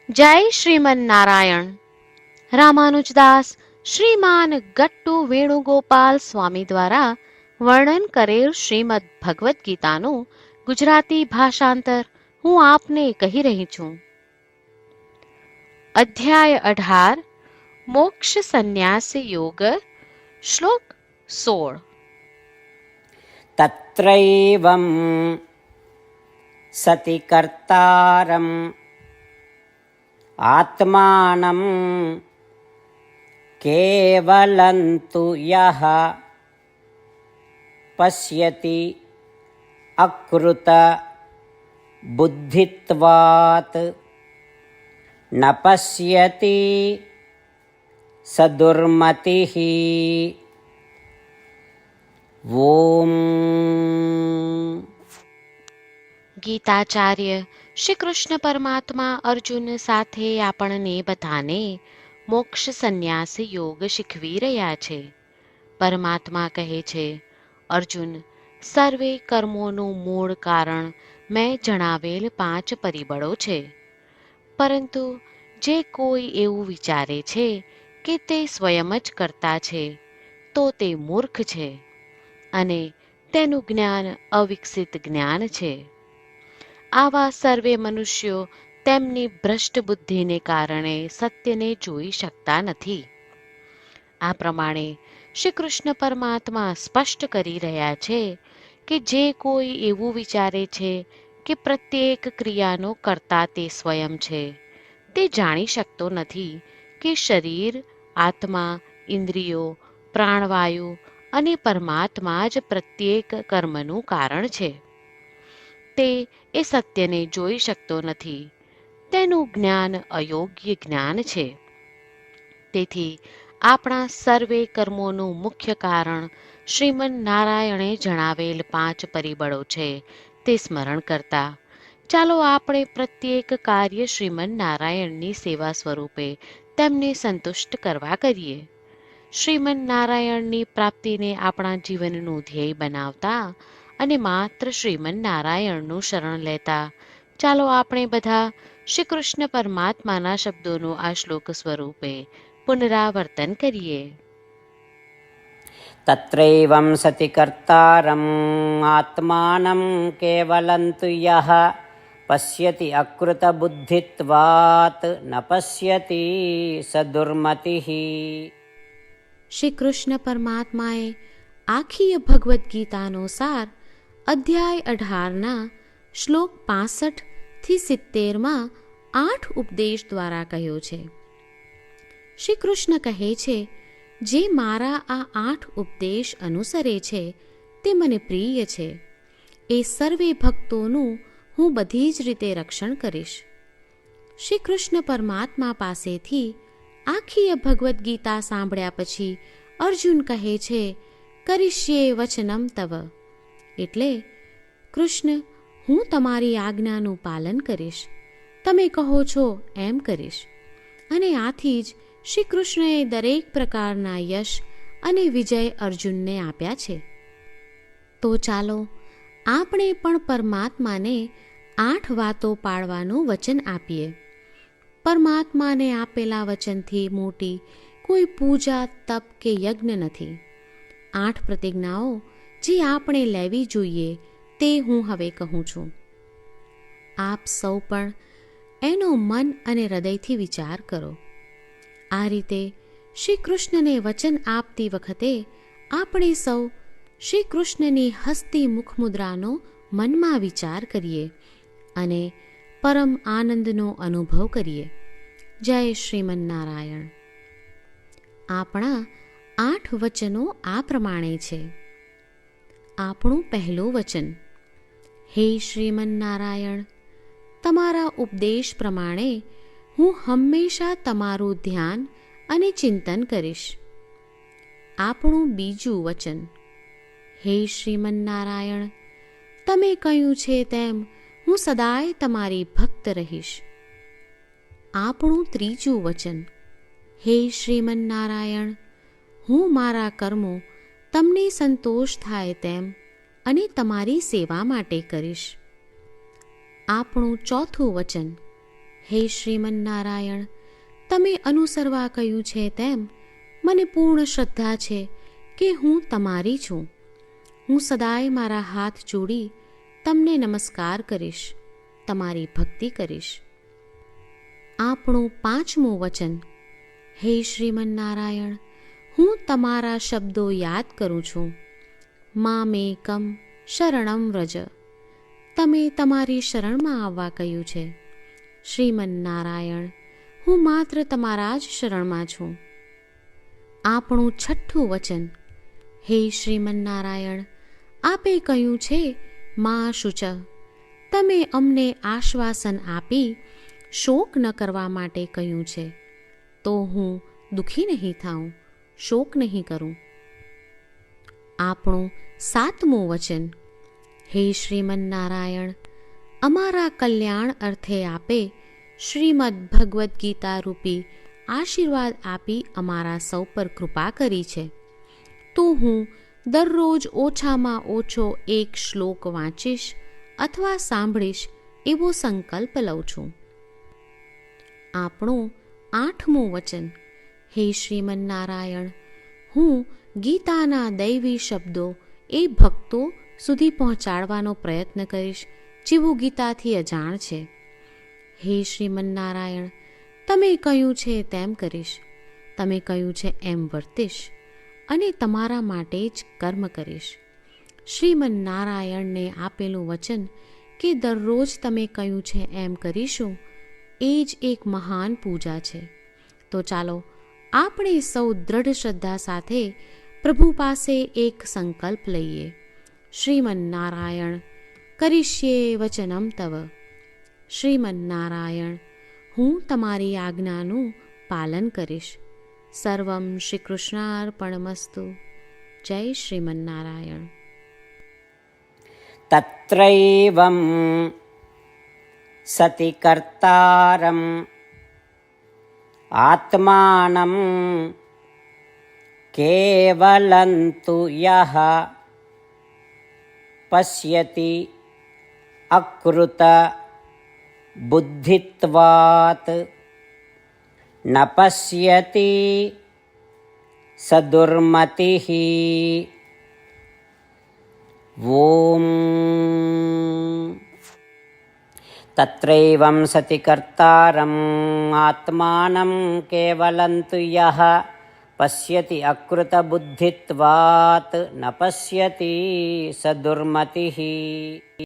જય શ્રીમન નારાયણ. રામાનુજદાસ શ્રીમાન ગટ્ટુ વેણુગોપાલ સ્વામી દ્વારા વર્ણન કરેલ શ્રીમદ ભગવદ્ ગીતાનું ગુજરાતી ભાષાંતર હું આપને કહી રહી છું. અધ્યાય 18 મોક્ષ સંન્યાસ યોગ, શ્લોક 16. તત્રૈવં સતિ કર્તારં આત્માનં કેવલંતુ યહ પશ્યતિ અકૃત બુદ્ધિત્વાત ન પશ્યતિ સદુર્મતિઃ. ઓમ. ગીતાચાર્ય શ્રી કૃષ્ણ પરમાત્મા અર્જુન સાથે આપણને બધાને મોક્ષ સંન્યાસ યોગ શીખવી રહ્યા છે. પરમાત્મા કહે છે, અર્જુન, સર્વે કર્મોનું મૂળ કારણ મેં જણાવેલ 5 પરિબળો છે. પરંતુ જે કોઈ એવું વિચારે છે કે તે સ્વયં જ કરતા છે, તો તે મૂર્ખ છે અને તેનું જ્ઞાન અવિકસિત જ્ઞાન છે. આવા સર્વે મનુષ્યો તેમની ભ્રષ્ટ બુદ્ધિને કારણે સત્યને જોઈ શકતા નથી. આ પ્રમાણે શ્રી કૃષ્ણ પરમાત્મા સ્પષ્ટ કરી રહ્યા છે કે જે કોઈ એવું વિચારે છે કે પ્રત્યેક ક્રિયાનો કર્તા તે સ્વયં છે, તે જાણી શકતો નથી કે શરીર, આત્મા, ઇન્દ્રિયો, પ્રાણવાયુ અને પરમાત્મા જ પ્રત્યેક કર્મનું કારણ છે. તે એ સત્યને જોઈ શકતો નથી. તેનું જ્ઞાન અયોગ્ય જ્ઞાન છે. તેથી આપણા સર્વે કર્મોનું મુખ્ય કારણ શ્રીમન નારાયણે જણાવેલ 5 પરિબળો છે તે સ્મરણ કરતા ચાલો આપણે પ્રત્યેક કાર્ય શ્રીમન નારાયણની સેવા સ્વરૂપે તેમને સંતુષ્ટ કરવા કરીએ. શ્રીમન નારાયણની પ્રાપ્તિને આપણા જીવનનું ધ્યેય બનાવતા અને માત્ર શ્રીમન નારાયણનું શરણ લેતા ચાલો આપણે બધા શ્રી કૃષ્ણ પરમાત્માના શબ્દોનું આ શ્લોક સ્વરૂપે પુનરાવર્તન કરીએ. તત્રૈવં સતિ કર્તારં આત્માનં કેવલંતુ યહ પશ્યતિ અકૃત બુદ્ધિત્વાત ન પશ્યતિ સદુર્મતિઃ. શ્રી કૃષ્ણ પરમાત્માએ આખી ભગવદ્ ગીતાનો સાર અધ્યાય 18ના શ્લોક 65થી 70માં 8 ઉપદેશ દ્વારા કહ્યો છે. શ્રી કૃષ્ણ કહે છે, જે મારા આ 8 ઉપદેશ અનુસરે છે તે મને પ્રિય છે. એ સર્વે ભક્તોનું હું બધી જ રીતે રક્ષણ કરીશ. શ્રી કૃષ્ણ પરમાત્મા પાસેથી આખી ભગવદ્ ગીતા સાંભળ્યા પછી અર્જુન કહે છે, કરીશ્યે વચનમ તવ. એટલે, કૃષ્ણ, હું તમારી આજ્ઞાનું પાલન કરીશ. તમે કહો છો એમ કરીશ. અને આથી જ શ્રી કૃષ્ણએ દરેક પ્રકારના યશ અને વિજય અર્જુનને આપ્યા છે. તો ચાલો આપણે પણ પરમાત્માને 8 વાતો પાળવાનું વચન આપીએ. પરમાત્માને આપેલા વચનથી મોટી કોઈ પૂજા, તપ કે યજ્ઞ નથી. 8 પ્રતિજ્ઞાઓ જે આપણે લેવી જોઈએ તે હું હવે કહું છું. આપ સૌ પણ એનો મન અને હૃદયથી વિચાર કરો. આ રીતે શ્રી કૃષ્ણને વચન આપતી વખતે આપણે સૌ શ્રી કૃષ્ણની હસતી મુખમુદ્રાનો મનમાં વિચાર કરીએ અને પરમ આનંદનો અનુભવ કરીએ. જય શ્રીમન નારાયણ. આપણા 8 વચનો આ પ્રમાણે છે. આપણું પહેલું વચન, હે શ્રીમન નારાયણ, તમારા ઉપદેશ પ્રમાણે હું હંમેશા તમારું ધ્યાન અને ચિંતન કરીશ. આપણું બીજું વચન, હે શ્રીમન નારાયણ, તમે કહ્યું છે તેમ હું સદાય તમારી ભક્ત રહીશ. આપણું ત્રીજું વચન, હે શ્રીમન નારાયણ, હું મારા કર્મો તમને સંતોષ થાય તેમ અને તમારી સેવા માટે કરીશ. આપણું ચોથું વચન, હે શ્રીમન્નારાયણ, તમે અનુસરવા કહ્યું છે તેમ મને પૂર્ણ શ્રદ્ધા છે કે હું તમારી છું. હું સદાય મારા હાથ જોડી તમને નમસ્કાર કરીશ, તમારી ભક્તિ કરીશ. આપણું 5મું વચન. હે શ્રીમન્નારાયણ, હું તમારા શબ્દો યાદ કરું છું. મામેકમ શરણમ વ્રજ. તમે તમારી શરણમાં આવવા કહ્યું છે. શ્રીમન્નારાયણ, હું માત્ર તમારા જ શરણમાં છું. આપણું 6થું વચન. હે શ્રીમન્નારાયણ, આપે કહ્યું છે મા શુચ. તમે અમને આશ્વાસન આપી શોક ન કરવા માટે કહ્યું છે, તો હું દુઃખી નહીં થાઉં, શોક નહીં કરું. આપણું 7મું વચન. હે શ્રીમન્નારાયણ, અમારા કલ્યાણ અર્થે આપે શ્રીમદ્ ભગવદ્ ગીતા રૂપી આશીર્વાદ આપી અમારા સૌ પર કૃપા કરી છે, તો હું દરરોજ ઓછામાં ઓછો 1 શ્લોક વાંચીશ અથવા સાંભળીશ એવો સંકલ્પ લઉં છું. આપણું 8મું વચન. હે શ્રીમન્નારાયણ, હું ગીતાના દૈવી શબ્દો એ ભક્તો સુધી પહોંચાડવાનો પ્રયત્ન કરીશ જેઓ ગીતાથી અજાણ છે. હે શ્રીમન્નારાયણ, તમે કહ્યું છે તેમ કરીશ, તમે કહ્યું છે એમ વર્તીશ અને તમારા માટે જ કર્મ કરીશ. શ્રીમન્નારાયણને આપેલું વચન કે દરરોજ તમે કહ્યું છે એમ કરીશું, એ જ એક મહાન પૂજા છે. તો ચાલો આપણે સૌ દ્રઢ શ્રદ્ધા સાથે પ્રભુ પાસે એક સંકલ્પ લઈએ. શ્રીમન્નારાયણ, કરીશ્યે વચનમ તવ. શ્રીમન્નારાયણ, હું તમારી આજ્ઞાનું પાલન કરીશ. સર્વમ શ્રી કૃષ્ણાર્પણમસ્તુ. જય શ્રીમન્નારાયણ. તત્રૈવં સતિ કર્તારં આત્માनं કેવલં તુ યઃ પશ્યતિ અકૃત બુદ્ધિત્વાત ન પશ્યતિ સદુર્મતિઃ. ઓમ. તત્રૈવં સતિ કર્તારં આત્માनं કેવલં તુ યઃ પશ્યતિ અકૃત બુદ્ધિત્વાત ન પશ્યતિ સદુર્મતિઃ.